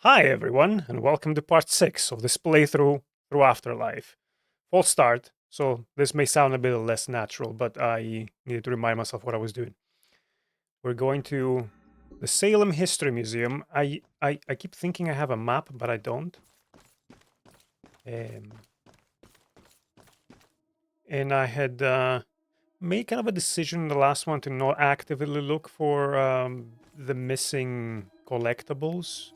Hi everyone, and welcome to part 6 of this playthrough through Afterlife. False start, so this may sound a bit less natural, but I needed to remind myself what I was doing. We're going to the Salem History Museum. I keep thinking I have a map, but I don't. And I had made kind of a decision in the last one to not actively look for the missing collectibles,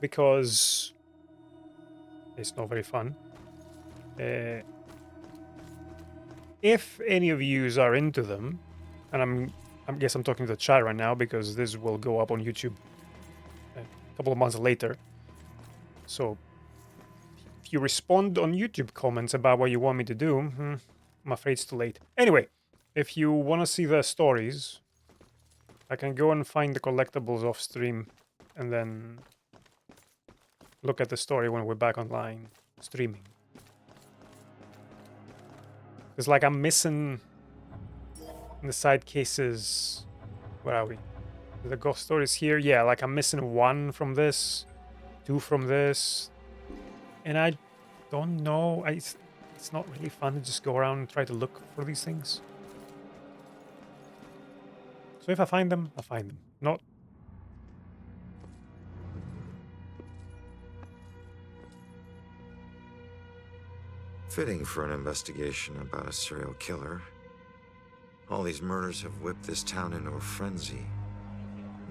because it's not very fun. If any of yous are into them, and I guess I'm talking to the chat right now because this will go up on YouTube a couple of months later. So if you respond on YouTube comments about what you want me to do, I'm afraid it's too late. Anyway, if you want to see the stories, I can go and find the collectibles off stream and then look at the story when we're back online streaming. It's like I'm missing in the side cases. Where are we? The ghost stories here. Yeah, like I'm missing 1 from this, 2 from this, and I don't know. It's not really fun to just go around and try to look for these things. So if I find them, I find them. Not. Fitting for an investigation about a serial killer. All these murders have whipped this town into a frenzy.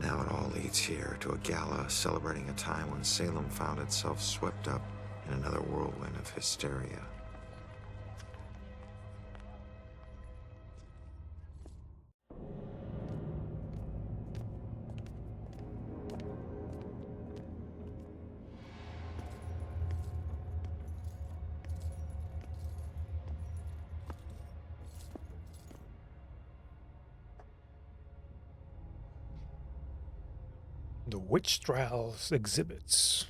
Now it all leads here to a gala celebrating a time when Salem found itself swept up in another whirlwind of hysteria. The Witch Trials exhibits.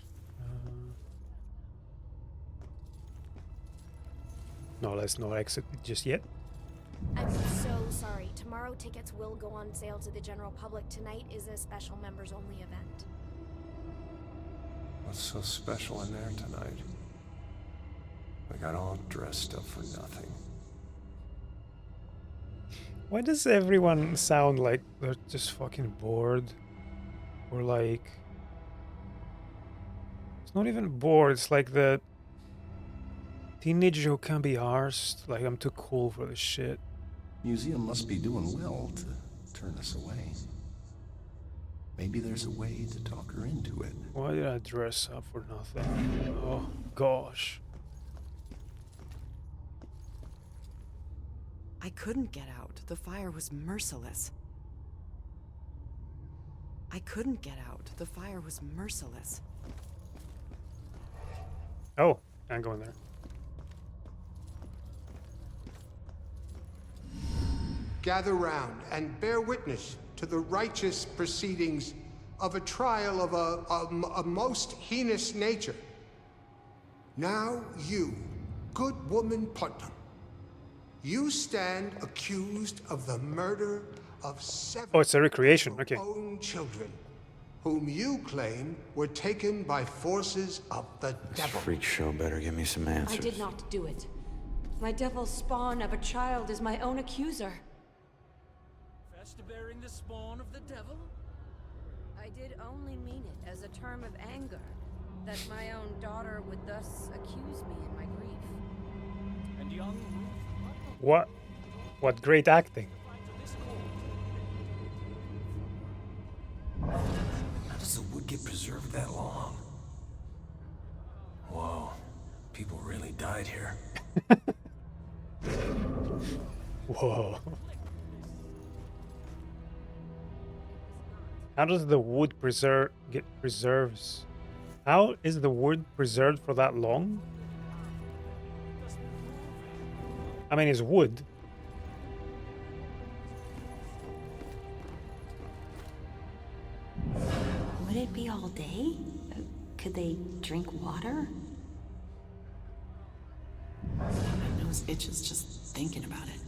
No, let's not exit just yet. I'm so sorry. Tomorrow tickets will go on sale to the general public. Tonight is a special members-only event. What's so special in there tonight? I got all dressed up for nothing. Why does everyone sound like they're just fucking bored? Or like... It's not even bored, it's like the teenager who can't be arsed. Like, I'm too cool for this shit. Museum must be doing well to turn us away. Maybe there's a way to talk her into it. Why did I dress up for nothing? Oh, gosh. I couldn't get out. The fire was merciless. I couldn't get out. The fire was merciless. Oh, can't go in there. Gather round and bear witness to the righteous proceedings of a trial of a most heinous nature. Now you, good woman Putnam, you stand accused of the murder of 7 Oh, it's a recreation. Okay. own children, whom you claim were taken by forces of the devil. Freak show better give me some answers. I did not do it. My devil spawn of a child is my own accuser. To bearing the spawn of the devil? I did only mean it as a term of anger, that my own daughter would thus accuse me in my grief. And young What? What great acting. How does the wood get preserved that long? Whoa, people really died here. Whoa. How does the wood get preserves? How is the wood preserved for that long? I mean, it's wood. Would it be all day? Could they drink water? My nose itches just thinking about it.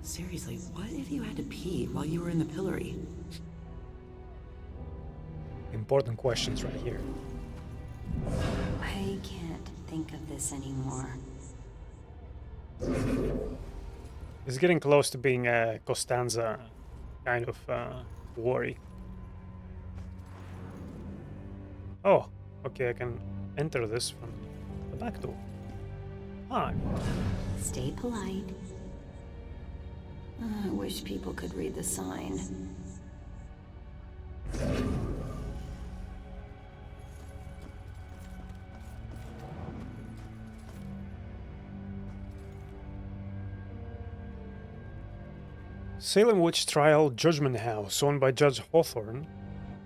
Seriously, what if you had to pee while you were in the pillory? important questions right here. I can't think of this anymore. It's getting close to being a Costanza kind of worry. Oh, okay, I can enter this from the back door. Hi. Stay polite. I wish people could read the sign. Salem Witch Trial Judgment House, owned by Judge Hathorne.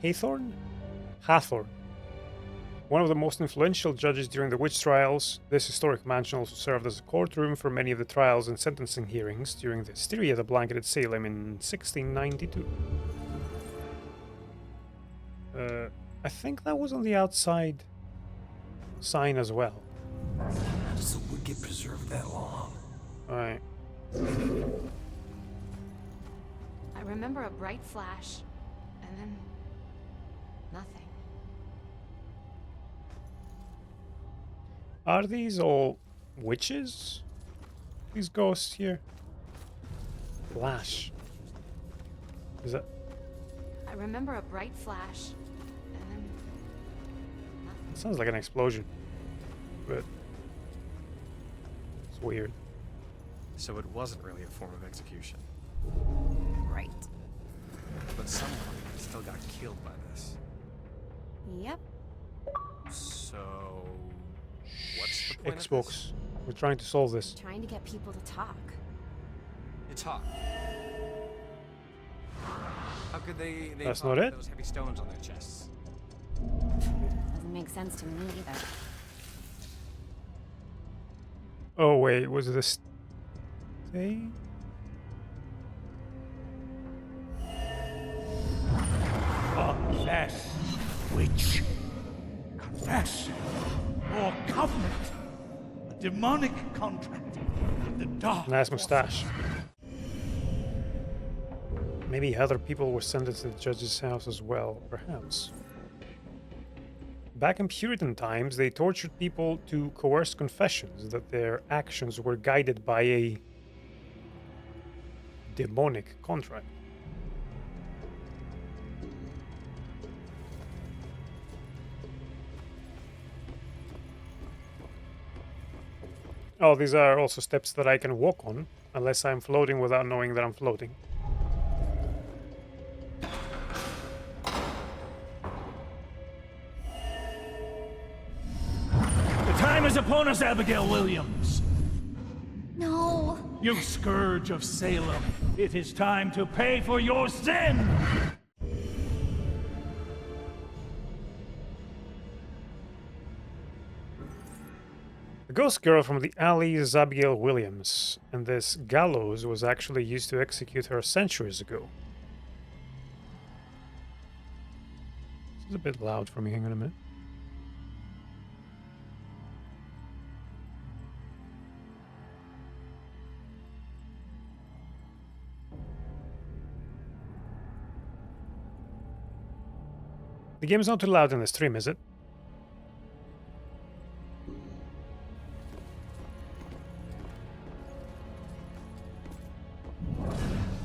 Hathorne. One of the most influential judges during the witch trials, this historic mansion also served as a courtroom for many of the trials and sentencing hearings during the hysteria that blanketed Salem in 1692. I think that was on the outside sign as well. How does the wood get preserved that long? Alright. I remember a bright flash, and then nothing. Are these all witches? These ghosts here? Flash. Is that... I remember a bright flash, and then nothing. It sounds like an explosion. But... it's weird. So it wasn't really a form of execution. Right. But someone still got killed by this. Yep. So... what's the point of Xbox. this? We're trying to solve this. Trying to get people to talk. It's hot. How could they That's pop not it? those heavy stones on their chests? Doesn't make sense to me either. Oh wait, was this thing? Confess, witch. Confess. Or covenant. A demonic contract with the dark. Nice mustache. Maybe other people were sentenced to the judge's house as well, perhaps. Back in Puritan times, they tortured people to coerce confessions that their actions were guided by a demonic contract. Oh, these are also steps that I can walk on, unless I'm floating without knowing that I'm floating. The time is upon us, Abigail Williams. No! You scourge of Salem. It is time to pay for your sin! The ghost girl from the alley is Abigail Williams, and this gallows was actually used to execute her centuries ago. This is a bit loud for me, hang on a minute. The game's not too loud in the stream, is it?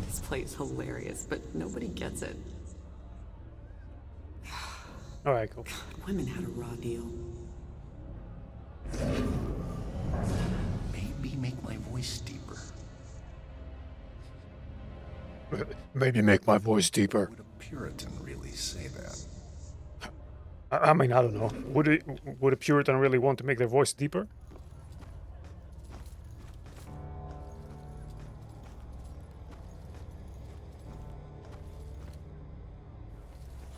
This play is hilarious, but nobody gets it. Alright, cool. Women had a raw deal. Maybe make my voice deeper. Maybe make my voice deeper. Would a Puritan really say that? I mean, I don't know. Would a Puritan really want to make their voice deeper?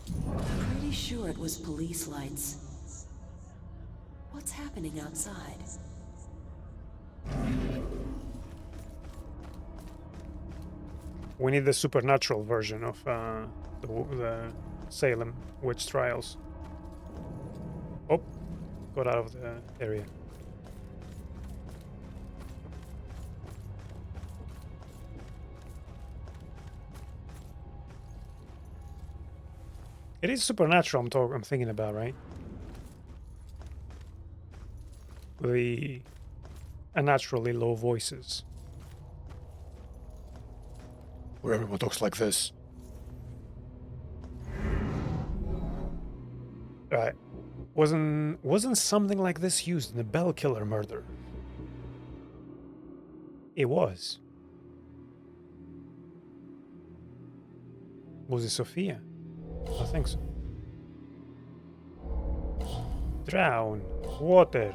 Pretty sure it was police lights. What's happening outside? We need the supernatural version of the Salem witch trials. Oh, got out of the area. It is supernatural I'm thinking about, right? The unnaturally low voices. Where everyone talks like this. Right. Wasn't something like this used in the Bell Killer murder? It was. Was it Sophia? I think so. Drown. Water.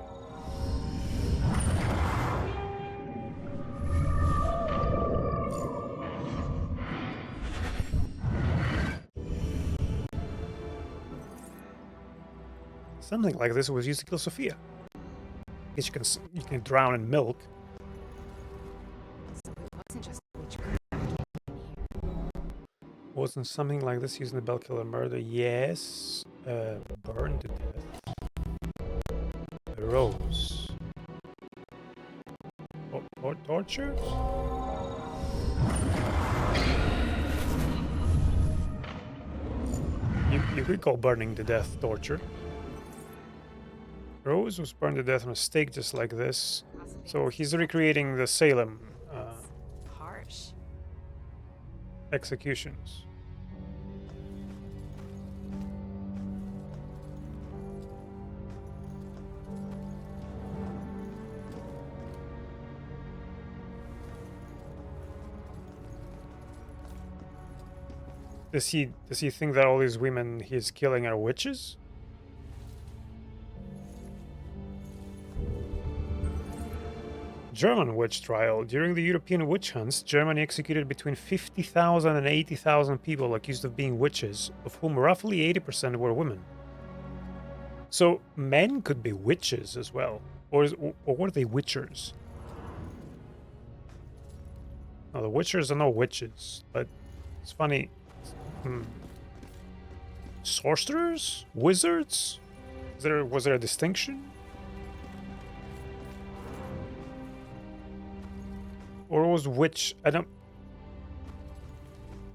Something like this was used to kill Sophia. I guess you can drown in milk. So it wasn't just witchcraft. Wasn't something like this used in the Bell Killer murder? Yes. Burned to death. Rose. Or torture? You could call burning to death torture. Rose was burned to death on a stake just like this. So he's recreating the Salem Harsh. executions. Does he think that all these women he's killing are witches? German witch trial. During the European witch hunts, Germany executed between 50,000 and 80,000 people accused of being witches, of whom roughly 80% were women. So men could be witches as well, or were they witchers? No, the witchers are no witches, but it's funny. Sorcerers? Wizards? Was there a distinction? Or was witch? I don't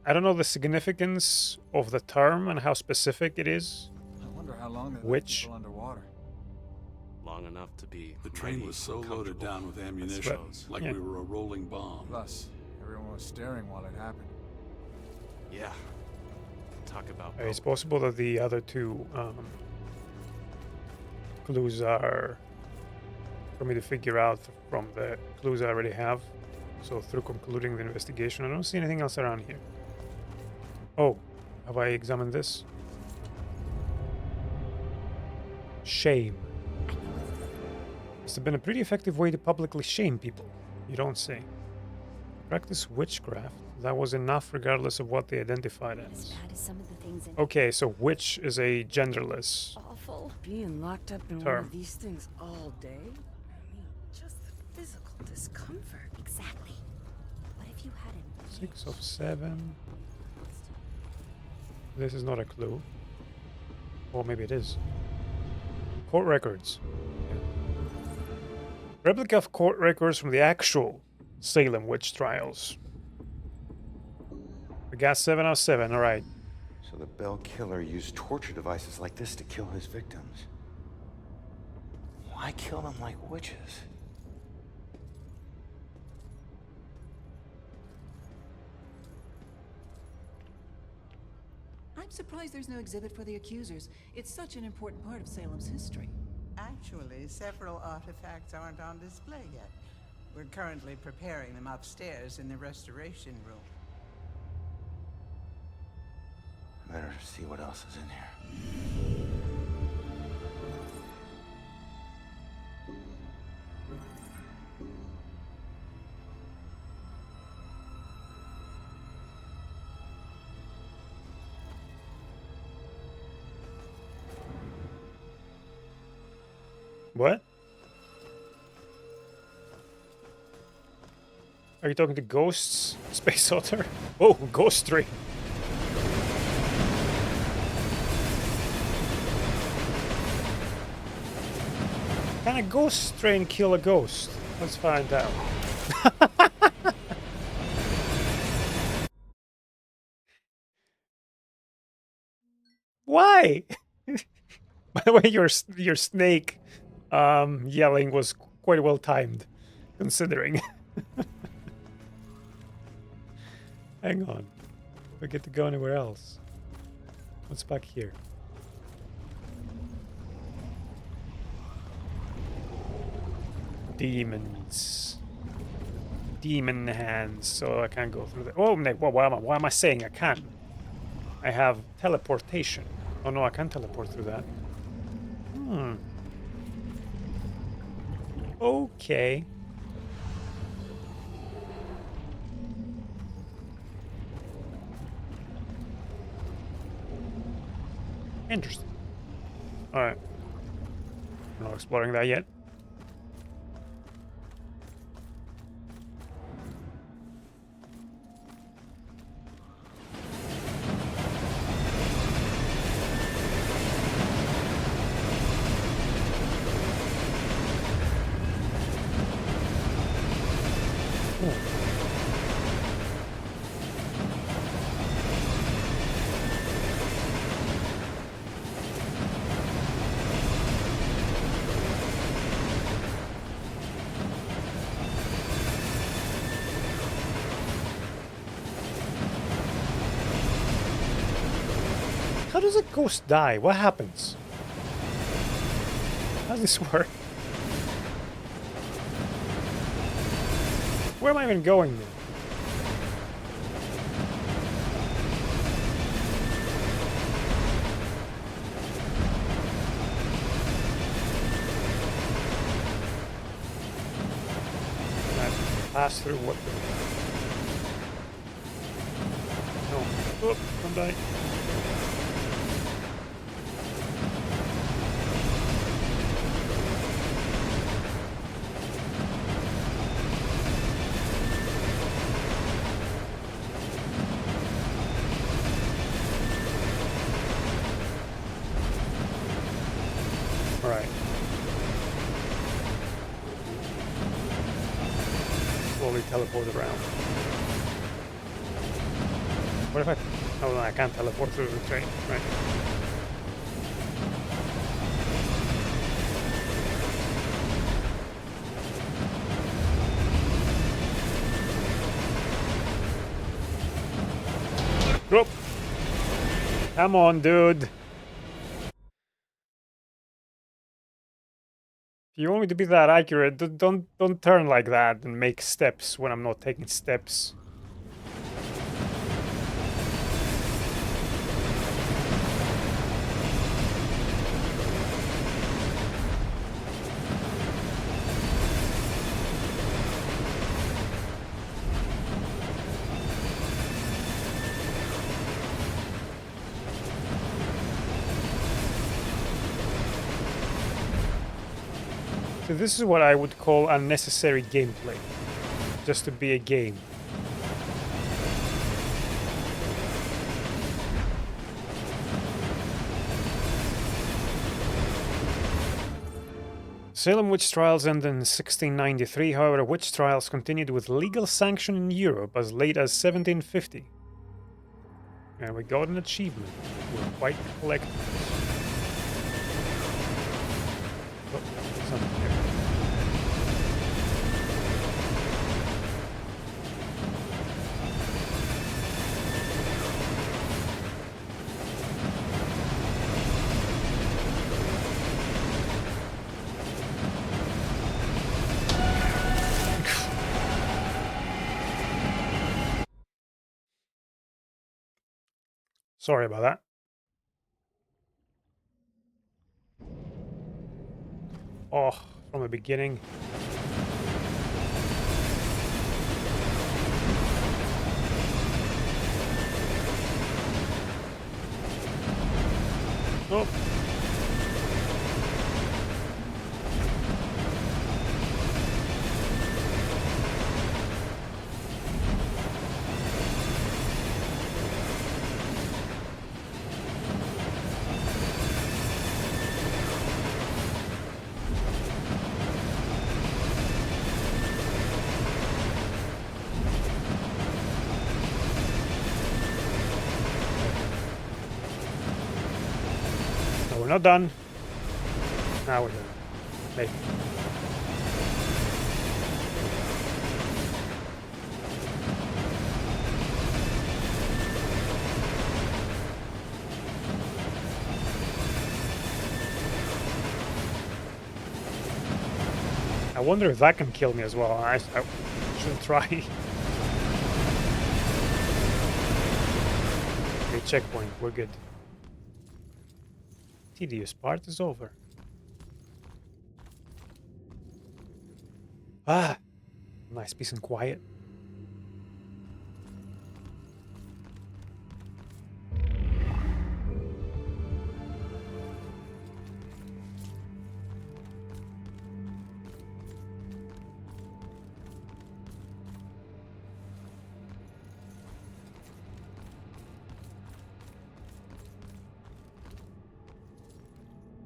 know the significance of the term and how specific it is. I wonder how long they Witch. people underwater. Long enough to be. The train was so loaded down with ammunition, like Yeah. we were a rolling bomb. Plus, everyone was staring while it happened. Yeah. Talk about. It's possible that the other two clues are for me to figure out from the clues I already have. So through concluding the investigation, I don't see anything else around here. Oh, have I examined this? Shame. It's been a pretty effective way to publicly shame people. You don't say. Practice witchcraft. That was enough regardless of what they identified as. Bad as some of the things in Okay, so witch is a genderless Awful. Being locked up in one term. of these things all day? I mean, just the physical discomfort. Exactly. What if you had an 6 of 7. This is not a clue. Or maybe it is. Court records. Yeah. Replica of court records from the actual Salem witch trials. We got 7 out of 7, alright. So the Bell Killer used torture devices like this to kill his victims. Why kill them like witches? I'm surprised there's no exhibit for the accusers. It's such an important part of Salem's history. Actually, several artifacts aren't on display yet. We're currently preparing them upstairs in the restoration room. Better see what else is in here. What? Are you talking to ghosts, Space Otter? Oh, ghost tree. Can a ghost train kill a ghost? Let's find out. Why? By the way, your snake yelling was quite well timed, considering. Hang on. Do I get to go anywhere else? What's back here? Demons. Demon hands, so I can't go through the... Oh, no, why am I saying I can't? I have teleportation. Oh no, I can't teleport through that. Okay. Interesting. Alright. I'm not exploring that yet. How does a ghost die? What happens? How does this work? Where am I even going now? Pass through what? No. Oh, I'm dying. Alright. Slowly teleport around. What if I... Oh, no, I can't teleport through the train. Right. Drop. Come on, dude. If you want me to be that accurate, don't turn like that and make steps when I'm not taking steps. So this is what I would call unnecessary gameplay. Just to be a game. Salem witch trials ended in 1693, however witch trials continued with legal sanction in Europe as late as 1750. And we got an achievement. We're quite collectors. Oh, something there. Sorry about that. Oh, from the beginning. Oh. we're not done. Now we're done. Maybe. I wonder if that can kill me as well. I should try. Okay, checkpoint. We're good. Tedious part is over. Ah! Nice peace and quiet.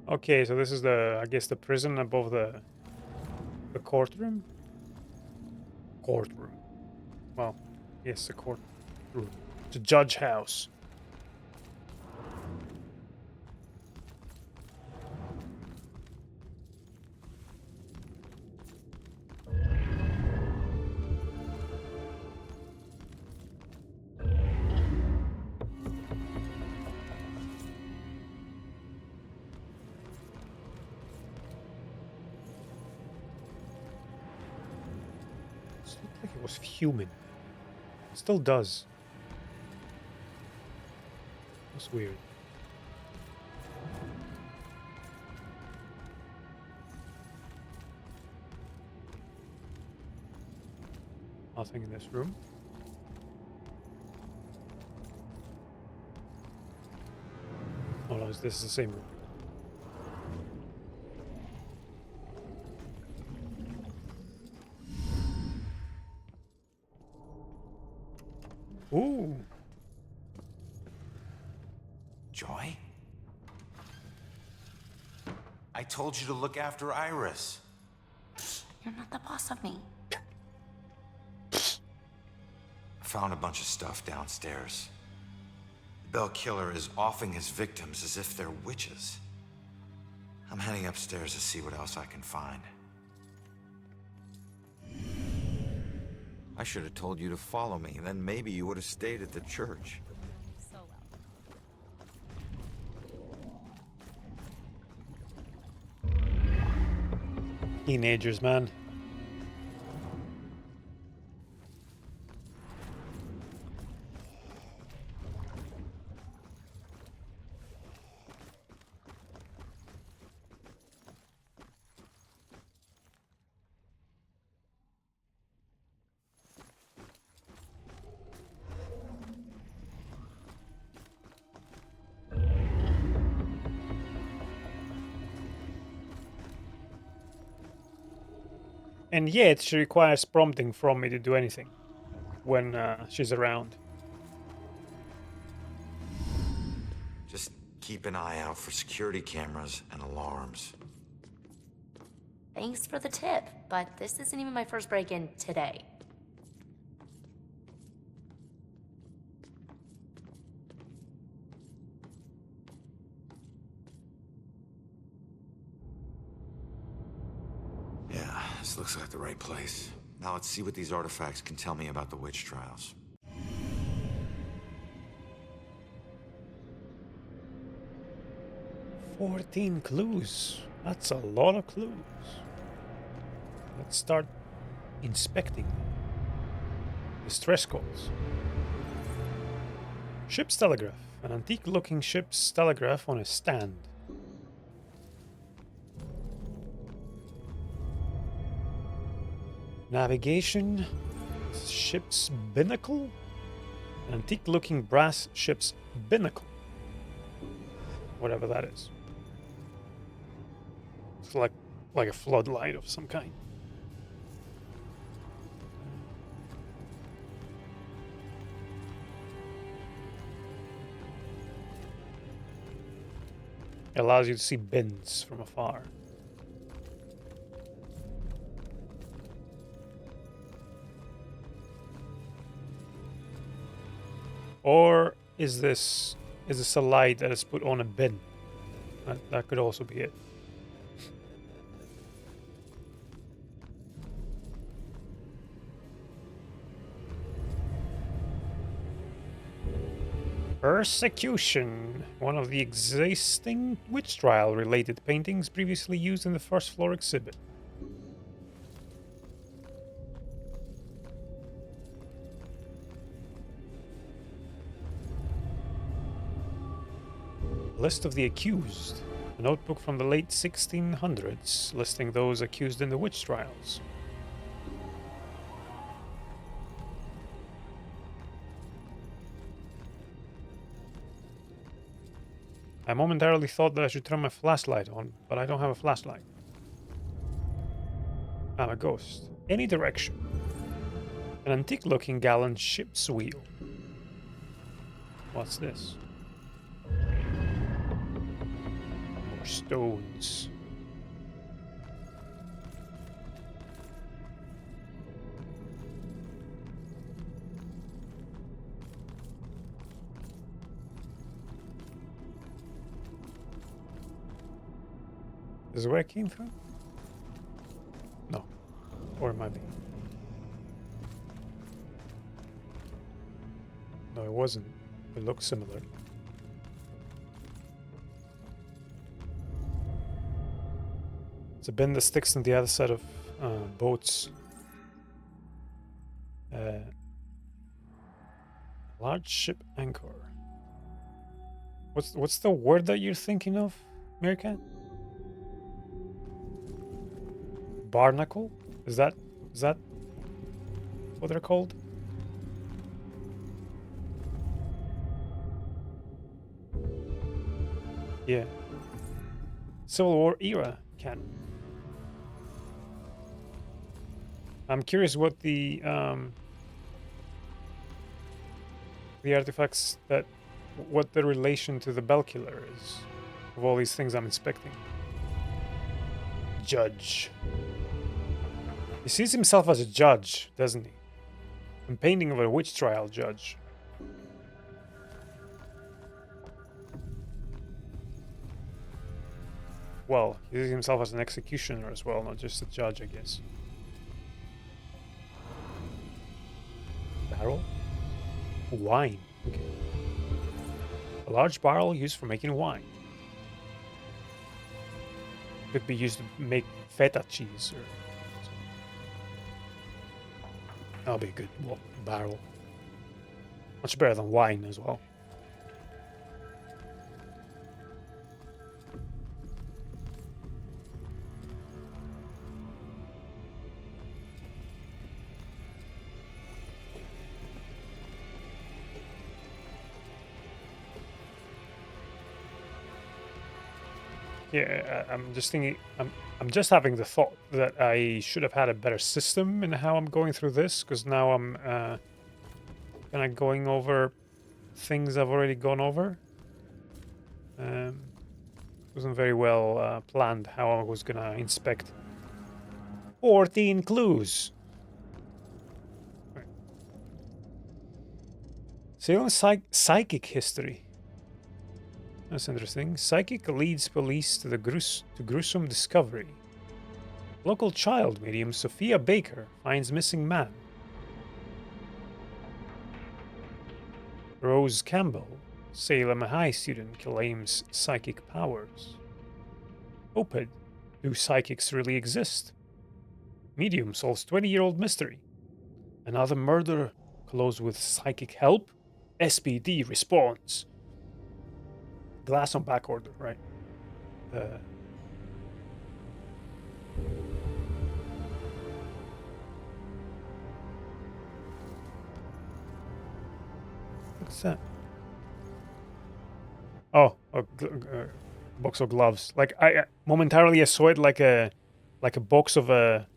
Okay, so this is the, I guess, the prison above the courtroom? Courtroom. Well, yes, the courtroom. The judge house. Like it was human. Still does. That's weird. Nothing in this room. Oh no, this is the same room. Ooh. Joy? I told you to look after Iris. You're not the boss of me. I found a bunch of stuff downstairs. The Bell Killer is offing his victims as if they're witches. I'm heading upstairs to see what else I can find. I should have told you to follow me, then maybe you would have stayed at the church. So well. Teenagers, man. And yet, she requires prompting from me to do anything when she's around. Just keep an eye out for security cameras and alarms. Thanks for the tip, but this isn't even my first break-in today. Yeah, this looks like the right place. Now let's see what these artifacts can tell me about the witch trials. "14 clues. That's a lot of clues. Let's start inspecting. Distress calls. Ship's telegraph. An antique-looking ship's telegraph on a stand. Navigation. Ship's binnacle. An antique-looking brass ship's binnacle. Whatever that is. It's like a floodlight of some kind. It allows you to see bins from afar. Or is this a light that is put on a bin? That could also be it. Persecution. One of the existing witch trial related paintings previously used in the first floor exhibit. List of the accused. A notebook from the late 1600s listing those accused in the witch trials. I momentarily thought that I should turn my flashlight on, but I don't have a flashlight. I'm a ghost. Any direction. An antique-looking gallant ship's wheel. What's this? More stones. This is where I came from? No. Or it might be. No, it wasn't. It looks similar. It's a bin that sticks on the other side of boats. Large ship anchor. What's the word that you're thinking of, Meerkat? Barnacle? Is that what they're called? Yeah. Civil War era canon. I'm curious what the artifacts what the relation to the bell killer is of all these things I'm inspecting. Judge. He sees himself as a judge, doesn't he? A painting of a witch trial judge. Well, he sees himself as an executioner as well, not just a judge, I guess. Barrel? Wine. Okay. A large barrel used for making wine. Could be used to make feta cheese or... That'll be a good barrel. Much better than wine as well. Yeah, I'm just thinking. I'm just having the thought that I should have had a better system in how I'm going through this, because now I'm kind of going over things I've already gone over. Wasn't very well planned how I was gonna inspect 14 clues. Right. Salem psychic history. That's interesting. Psychic leads police to the gruesome discovery. Local child medium Sophia Baker finds missing man. Rose Campbell, Salem High student, claims psychic powers. Oped, do psychics really exist? Medium solves 20-year-old mystery. Another murder closed with psychic help? SPD responds. Glass on back order, right? What's that? Oh, a box of gloves. Like I momentarily I saw it like a box of a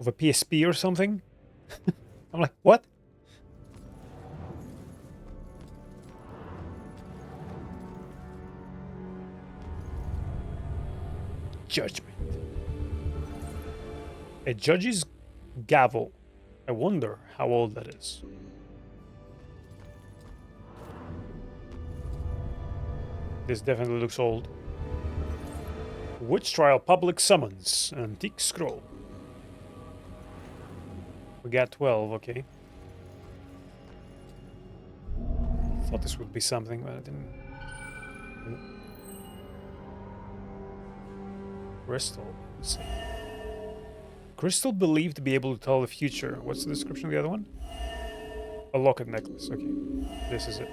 PSP or something. I'm like, what? Judgment. A judge's gavel. I wonder how old that is. This definitely looks old. Witch trial public summons. Antique scroll. We got 12, okay. Thought this would be something, but I didn't. Crystal. Let's see. Crystal believed to be able to tell the future. What's the description of the other one? A locket necklace. Okay. This is it.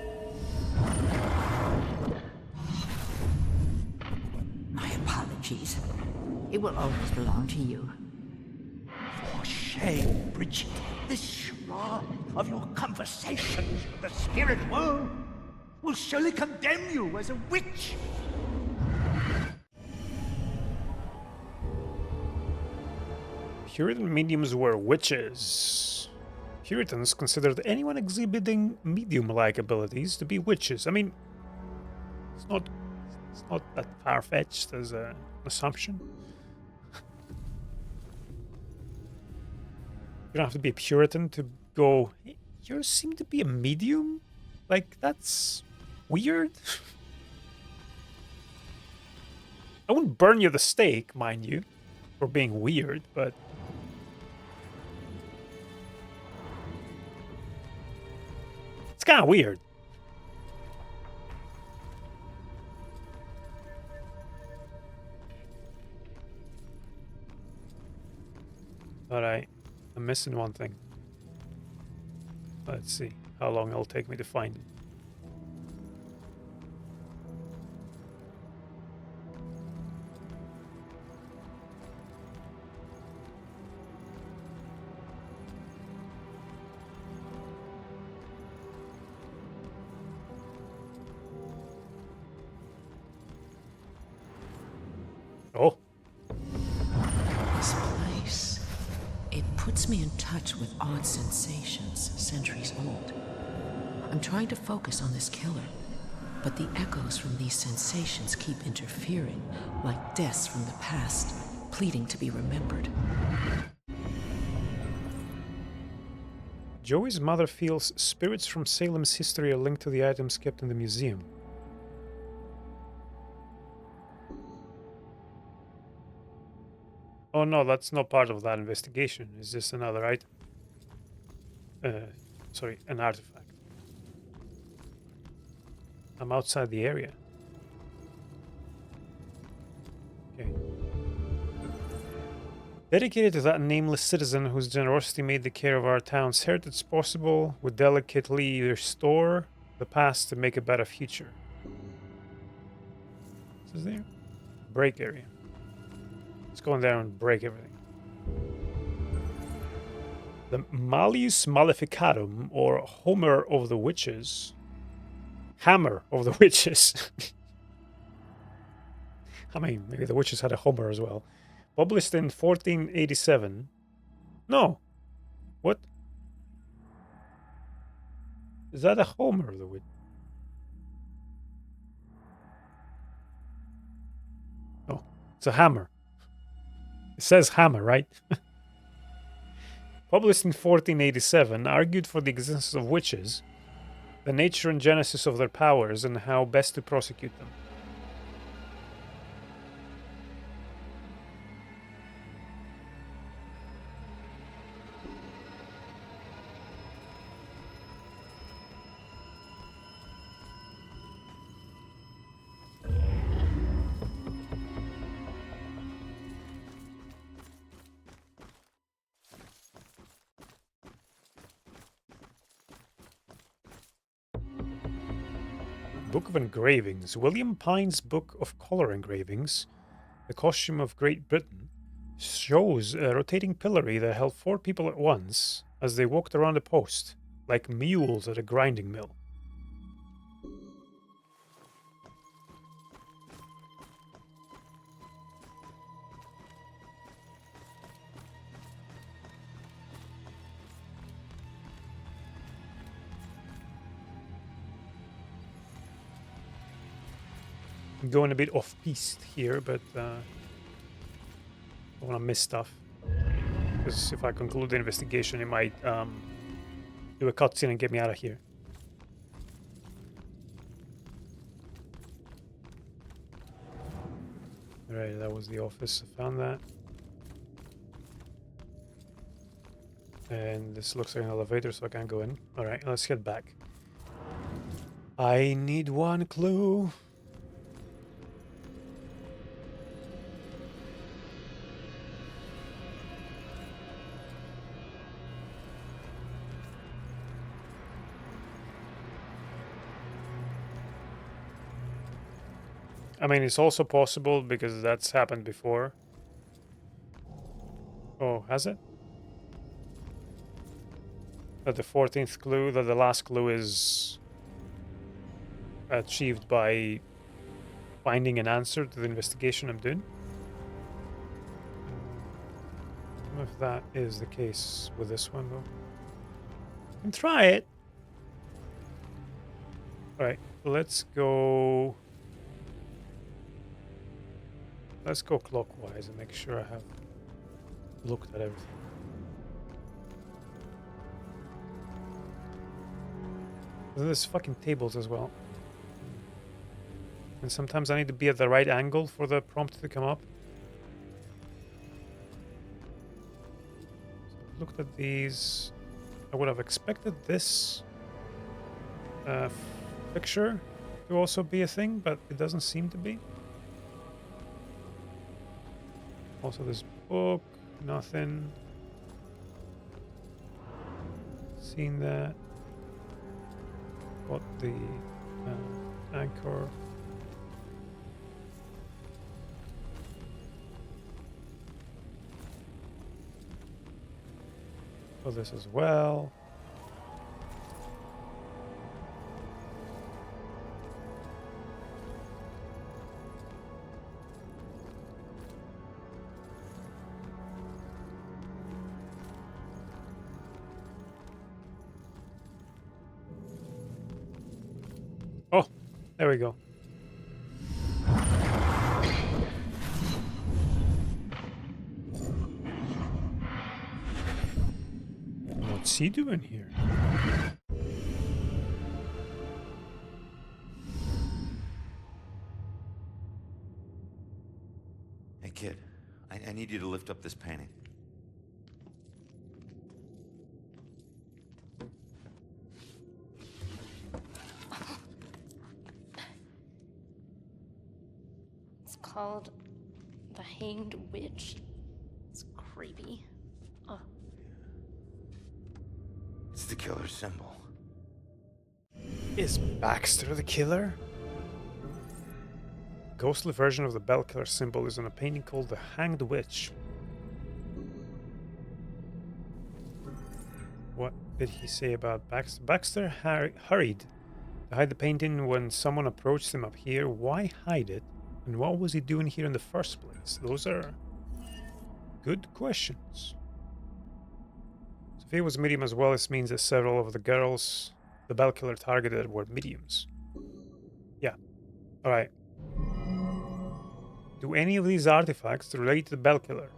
My apologies. It will always belong to you. For shame, Bridget. This charade of your conversations with the spirit world will surely condemn you as a witch. Puritan mediums were witches. Puritans considered anyone exhibiting medium-like abilities to be witches. I mean, it's not that far-fetched as an assumption. You don't have to be a Puritan to go, hey, you seem to be a medium? Like, that's weird. I wouldn't burn you at the stake, mind you, for being weird, but... it's kind of weird. But I'm missing one thing. Let's see how long it'll take me to find it. Oh. This place, it puts me in touch with odd sensations, centuries old. I'm trying to focus on this killer, but the echoes from these sensations keep interfering, like deaths from the past, pleading to be remembered. Joey's mother feels spirits from Salem's history are linked to the items kept in the museum. Oh no, that's not part of that investigation. It's just another item. Sorry, an artifact. I'm outside the area. Okay. Dedicated to that nameless citizen whose generosity made the care of our town's heritage possible, we delicately restore the past to make a better future. What's there? Break area. Let's go in there and break everything. The Malleus Maleficarum, or Homer of the Witches. Hammer of the Witches. I mean, maybe the witches had a Homer as well. Published in 1487. No. What? Is that a Homer of the Witch? Oh, it's a hammer. It says hammer, right? Published in 1487, argued for the existence of witches, the nature and genesis of their powers, and how best to prosecute them. Book of Engravings. William Pine's Book of Color Engravings, the costume of Great Britain, shows a rotating pillory that held 4 people at once as they walked around a post, like mules at a grinding mill. Going a bit off-piste here, but I don't want to miss stuff. Because if I conclude the investigation, it might do a cutscene and get me out of here. Alright, that was the office. I found that. And this looks like an elevator, so I can't go in. Alright, let's head back. I need one clue. I mean, it's also possible because that's happened before. Oh, has it? That the 14th clue, that the last clue is achieved by finding an answer to the investigation I'm doing. I don't know if that is the case with this one, though. I can try it. Alright, let's go... Let's go clockwise and make sure I have looked at everything. There's fucking tables as well. And sometimes I need to be at the right angle for the prompt to come up. So I've looked at these. I would have expected this picture to also be a thing, but it doesn't seem to be. Also this book, nothing. Seen that. Got the anchor. So this as well. Oh, there we go. What's he doing here? Hey, kid. I need you to lift up this painting. It's called The Hanged Witch. It's creepy. Oh. It's the killer's symbol. Is Baxter the killer? Ghostly version of the bell killer symbol is on a painting called The Hanged Witch. What did he say about Baxter? Baxter hurried to hide the painting when someone approached him up here. Why hide it? And what was he doing here in the first place? Those are good questions. So if he was medium as well, this means that several of the girls the bell killer targeted were mediums. Yeah. Alright. Do any of these artifacts relate to the bell killer?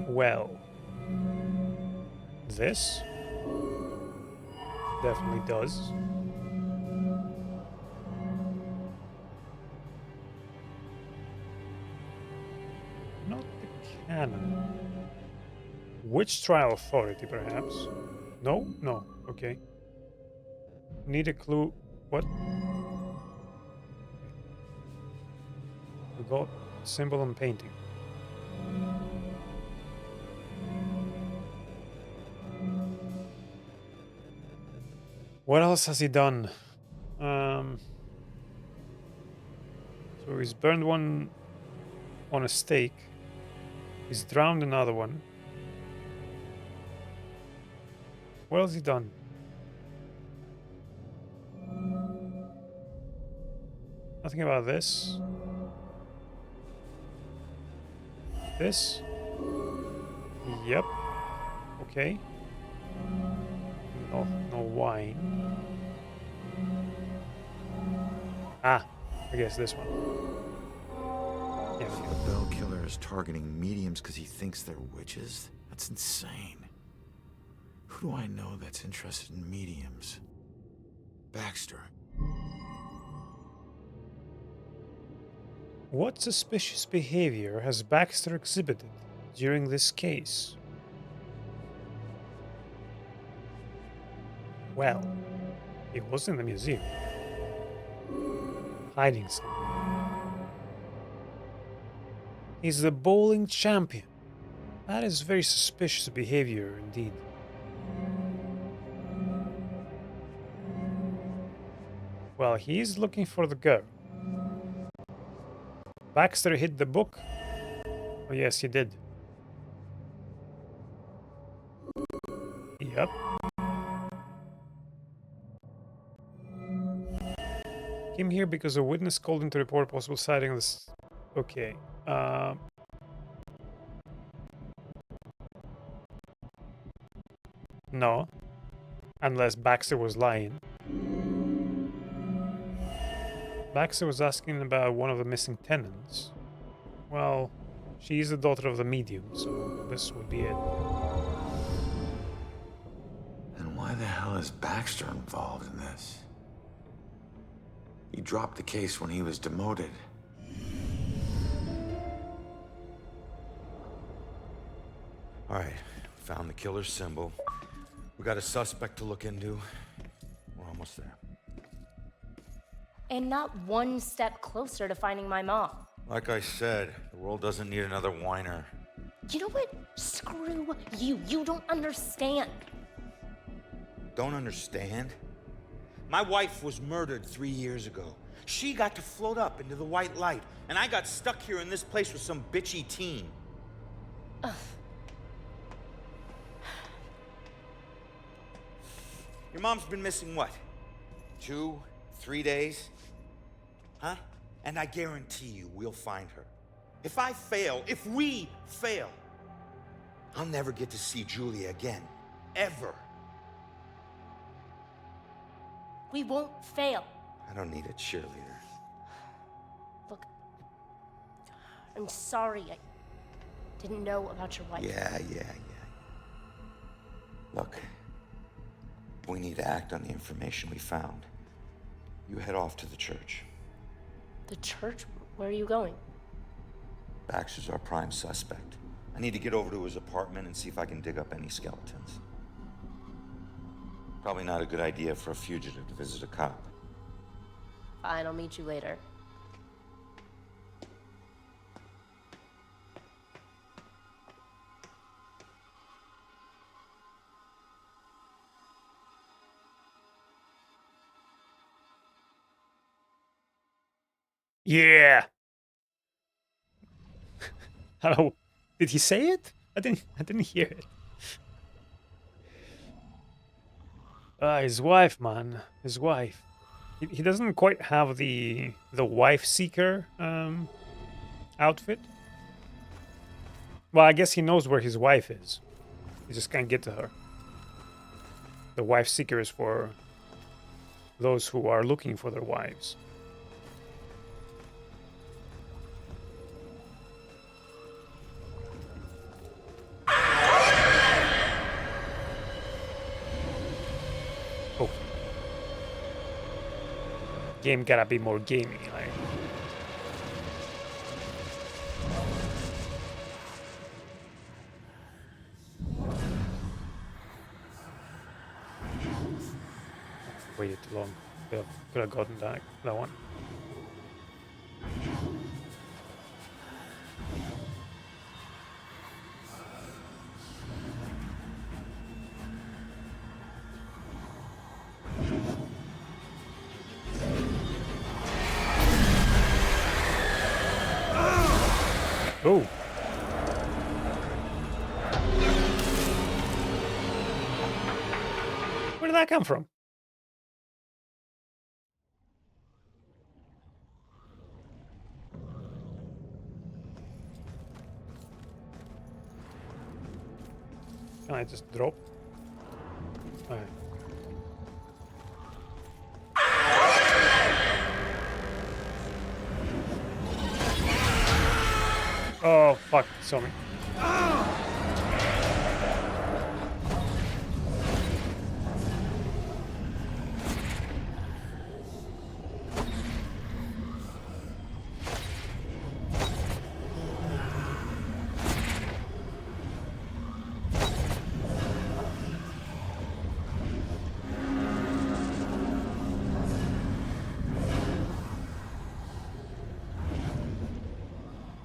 Well, this definitely does. Not the cannon. Witch trial authority, perhaps? No? No. Okay. Need a clue. What? We got symbol and painting. What else has he done? So he's burned one on a stake. He's drowned another one. What else has he done? Nothing about this. This? Yep. Okay. No wine. Ah, I guess this one. Yeah, The bell killer is targeting mediums because he thinks they're witches? That's insane. Who do I know that's interested in mediums? Baxter. What suspicious behavior has Baxter exhibited during this case? Well, he was in the museum. Hiding something. He's the bowling champion. That is very suspicious behavior indeed. Well, he's looking for the girl. Baxter hid the book. Oh yes, he did. Yep. Came here because a witness called in to report possible sighting of this. Okay. No. Unless Baxter was lying. Baxter was asking about one of the missing tenants. Well, she's the daughter of the medium, so this would be it. And why the hell is Baxter involved in this? He dropped the case when he was demoted. All right, found the killer's symbol. We got a suspect to look into. We're almost there. And not one step closer to finding my mom. Like I said, the world doesn't need another whiner. You know what? Screw you. You don't understand. Don't understand? My wife was murdered 3 years ago. She got to float up into the white light, and I got stuck here in this place with some bitchy teen. Ugh. Your mom's been missing what? 2, 3 days? Huh? And I guarantee you we'll find her. If I fail, if we fail, I'll never get to see Julia again. Ever. We won't fail. I don't need a cheerleader. Look, I'm sorry. I didn't know about your wife. Yeah. Look, we need to act on the information we found. You head off to the church. The church? Where are you going? Baxter's our prime suspect. I need to get over to his apartment and see if I can dig up any skeletons. Probably not a good idea for a fugitive to visit a cop. Fine, I'll meet you later. Yeah. Hello. Did he say it? I didn't hear it. His wife, man. His wife. He doesn't quite have the wife seeker outfit. Well, I guess he knows where his wife is. He just can't get to her. The wife seeker is for those who are looking for their wives. Oh. Game gotta be more gamey, like. Waited too long. Could have gotten that one. Oh. Where did that come from? Can I just drop? Okay. Oh, fuck. Saw me.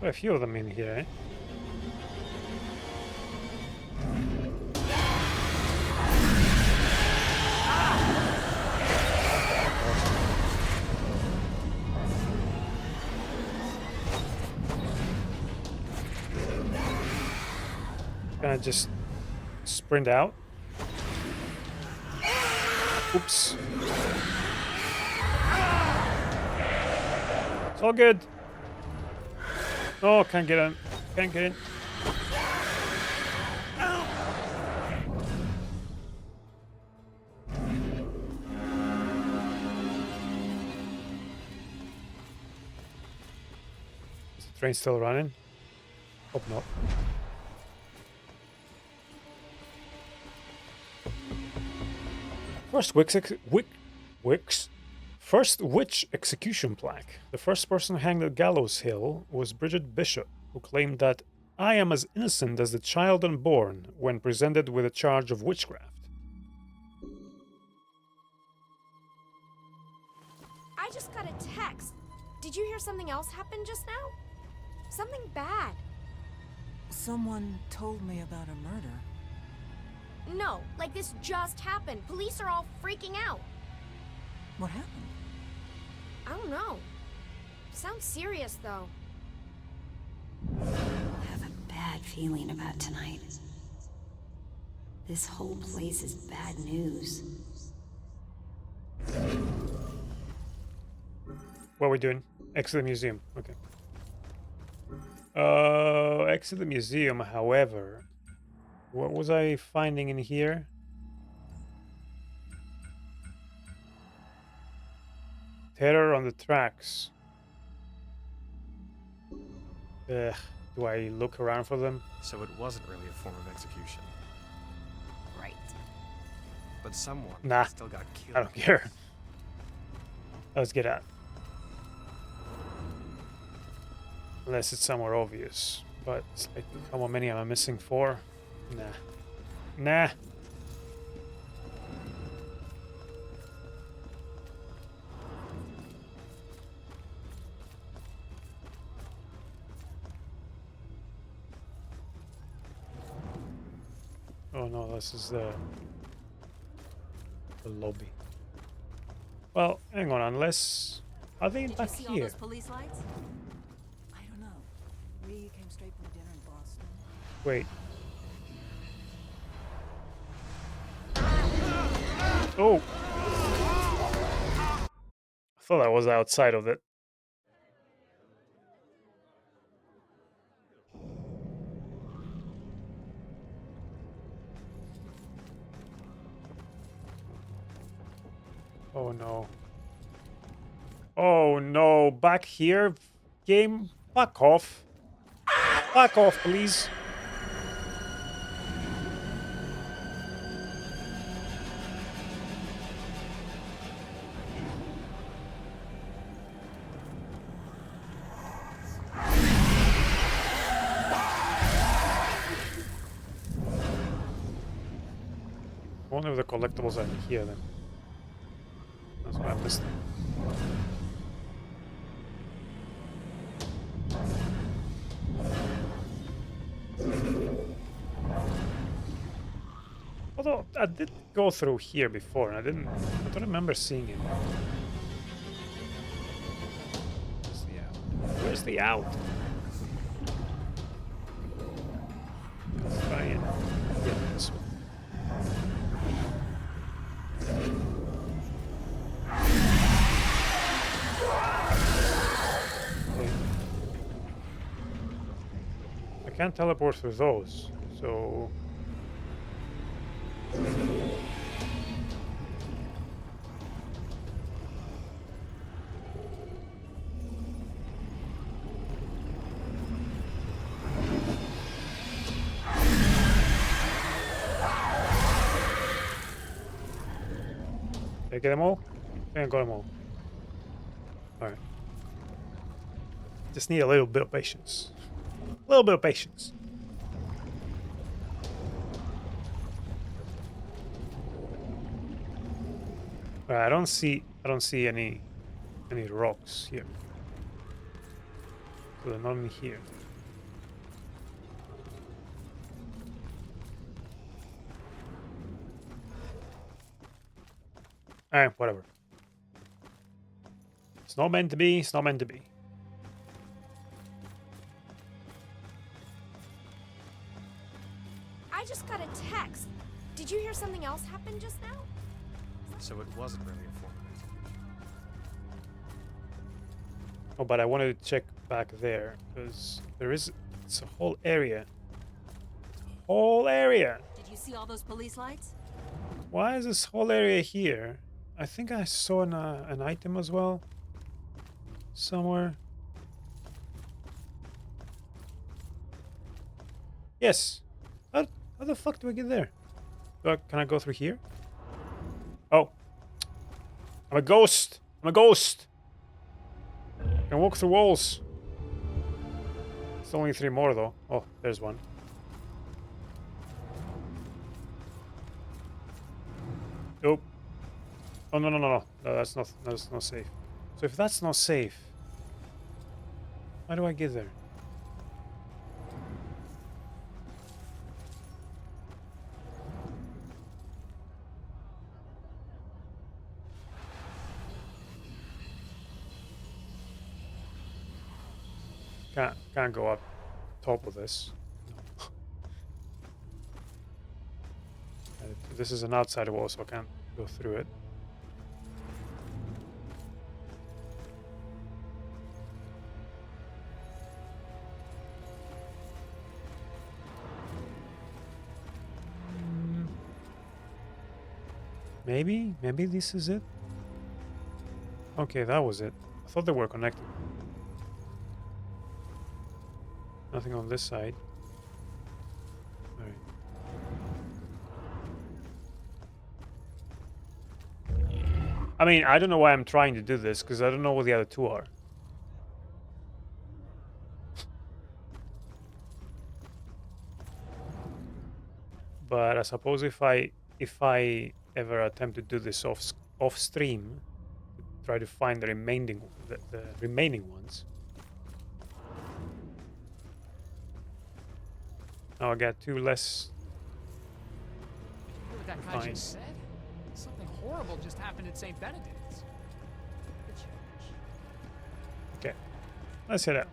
Quite a few of them in here, eh? Can I just sprint out? Oops. It's all good. Oh, can't get in. Can't get in. Is the train still running? Hope not. First witch execution plaque. The first person hanged at Gallows Hill was Bridget Bishop, who claimed that I am as innocent as the child unborn when presented with a charge of witchcraft. I just got a text. Did you hear something else happen just now? Something bad. Someone told me about a murder. No, like this just happened. Police are all freaking out. What happened? I don't know. Sounds serious, though. I have a bad feeling about tonight. This whole place is bad news. What are we doing? Exit the museum. Okay. Exit the museum, however. What was I finding in here? Terror on the tracks. Ugh. Do I look around for them? So it wasn't really a form of execution. Right. But someone Nah. still got killed. I don't care. Let's get out. Unless it's somewhere obvious. But it's like, how many am I missing? 4? Nah. Nah. Oh no, this is the lobby. Well, hang on, unless... Are they back Did you see all here? those police lights? I don't know. We came straight from dinner in Boston. Wait. Oh! I thought I was outside of it. Oh no. Oh no, back here? Game? Fuck off. Fuck off, please. I wonder if the collectibles are in here then. That's what I missed. Although I did go through here before, and I don't remember seeing it. Where's the out? Let's try and get this one. I can't teleport through those, so... Did I get them all? I think I got them all. Alright. Just need a little bit of patience. A little bit of patience. Alright, I don't see any rocks here. So they're not in here. Whatever. It's not meant to be, it's not meant to be. I just got a text. Did you hear something else happen just now? So it wasn't really informative. Oh, but I wanted to check back there, because it's a whole area. Whole area! Did you see all those police lights? Why is this whole area here? I think I saw an item as well. Somewhere. Yes. How the fuck do I get there? Can I go through here? Oh. I'm a ghost. I'm a ghost. I can walk through walls. It's only 3 more though. Oh, there's one. Nope. Oh no. No, that's not safe. So if that's not safe, how do I get there? Can't go up top of this. This is an outside wall, so I can't go through it. Maybe this is it. Okay, that was it. I thought they were connected. Nothing on this side. Alright. I mean, I don't know why I'm trying to do this, because I don't know what the other 2 are. But I suppose if I ever attempt to do this off stream, try to find the remaining ones. Now I got 2 less. You hear what that guy just said? Something horrible just happened at St. Benedict's. The church. Okay, let's head out.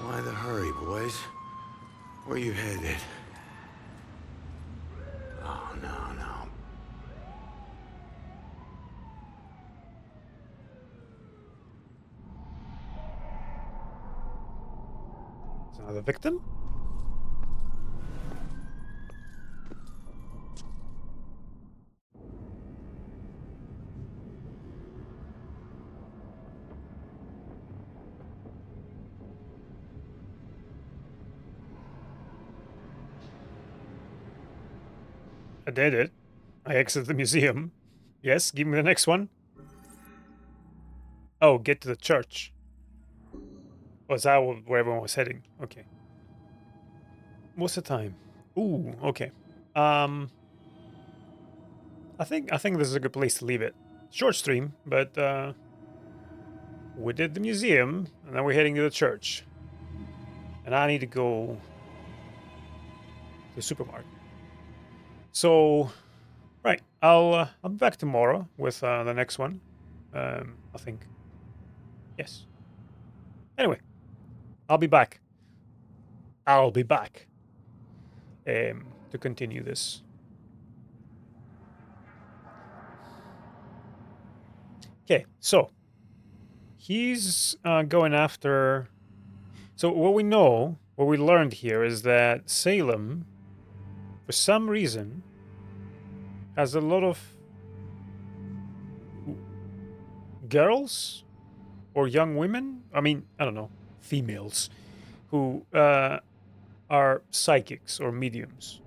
Why the hurry, boys? Where you headed? Oh, no. Is another victim? I did it. I exited the museum. Yes, give me the next one. Oh, get to the church. Was that where everyone was heading? Okay. What's the time? Ooh, okay. I think this is a good place to leave it. Short stream, but we did the museum, and then we're heading to the church. And I need to go to the supermarket. So, right, I'll be back tomorrow with the next one. I think. Yes. Anyway, I'll be back. To continue this. Okay, so he's going after. So what we learned here is that Salem, for some reason, has a lot of girls or young women. I mean, I don't know, females who are psychics or mediums.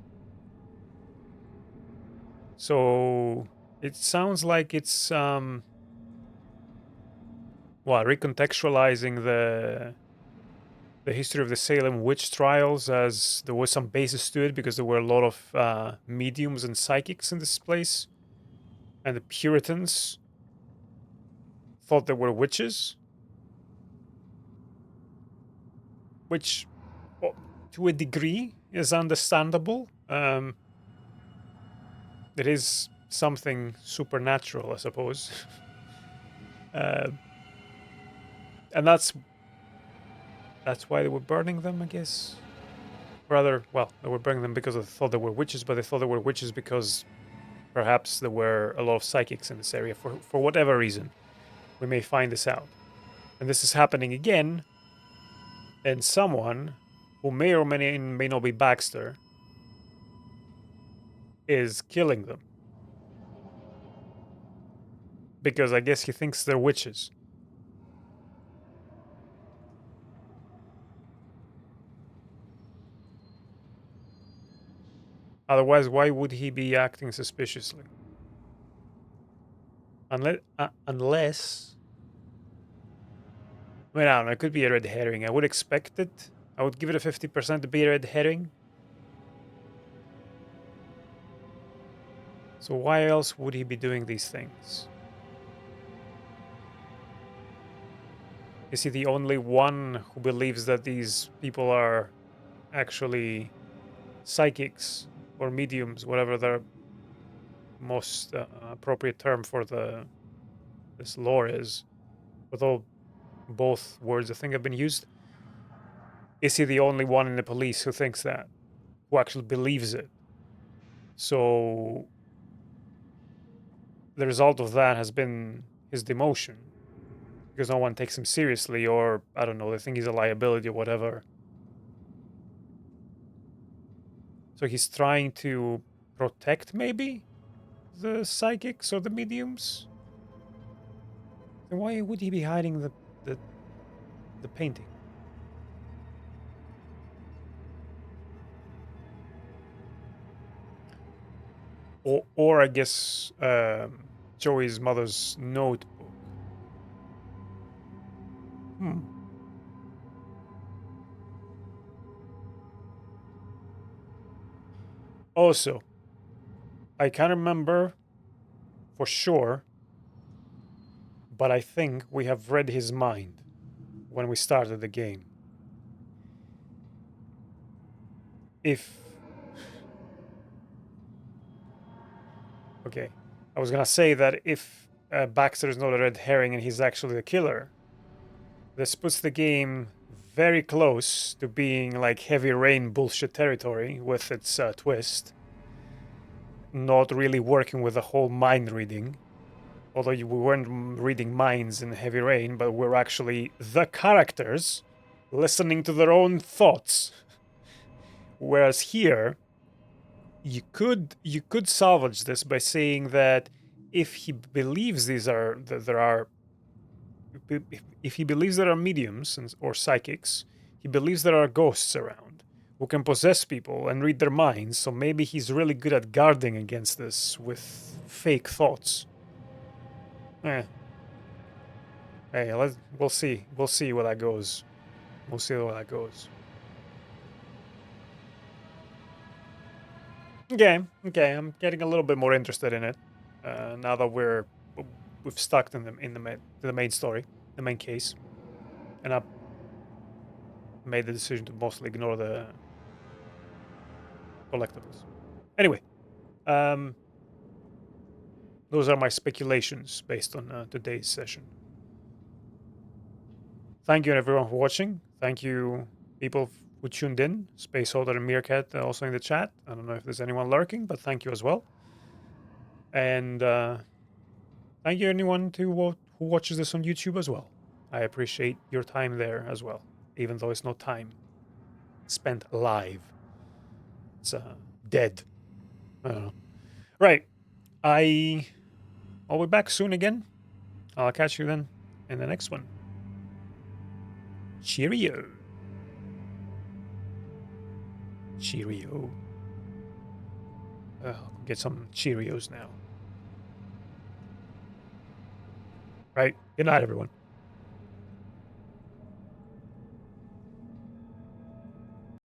So it sounds like it's recontextualizing the history of the Salem witch trials, as there was some basis to it because there were a lot of mediums and psychics in this place, and the Puritans thought they were witches, which, to a degree, is understandable. It is something supernatural, I suppose. And that's why they were burning them, I guess. Rather, well, they were burning them because they thought they were witches, but they thought they were witches because perhaps there were a lot of psychics in this area. For whatever reason, we may find this out. And this is happening again, and someone who may or may not be Baxter is killing them. Because I guess he thinks they're witches. Otherwise, why would he be acting suspiciously? Unless... I mean, I don't know, it could be a red herring. I would expect it. I would give it a 50% to be a red herring. So why else would he be doing these things? Is he the only one who believes that these people are actually psychics or mediums, whatever the most appropriate term for this lore is? Although both words I think have been used. Is he the only one in the police who thinks that? Who actually believes it? So the result of that has been his demotion. Because no one takes him seriously, or, I don't know, they think he's a liability or whatever. So he's trying to protect, maybe, the psychics or the mediums? Then why would he be hiding the painting? Or I guess Joey's mother's notebook. Also, I can't remember for sure, but I think we have read his mind when we started the game. Okay, I was gonna say that if Baxter is not a red herring and he's actually the killer, this puts the game very close to being like Heavy Rain bullshit territory with its twist. Not really working with the whole mind reading. Although we weren't reading minds in Heavy Rain, but we're actually the characters listening to their own thoughts. Whereas here, you could salvage this by saying that if he believes if he believes there are mediums or psychics, he believes there are ghosts around who can possess people and read their minds, so maybe he's really good at guarding against this with fake thoughts. Hey, we'll see. We'll see where that goes. We'll see where that goes. Okay, I'm getting a little bit more interested in it now that we've stuck in the main story, the main case, and I've made the decision to mostly ignore the collectibles. Anyway, those are my speculations based on today's session. Thank you everyone for watching. Thank you people who tuned in. Spaceholder and Meerkat also in the chat. I don't know if there's anyone lurking, but thank you as well. And thank you anyone who watches this on YouTube as well. I appreciate your time there as well, even though it's not time spent live. It's dead. I don't know. Right. I'll be back soon again. I'll catch you then in the next one. Cheerio. Cheerio. I'll get some Cheerios now. Right. Good night, everyone.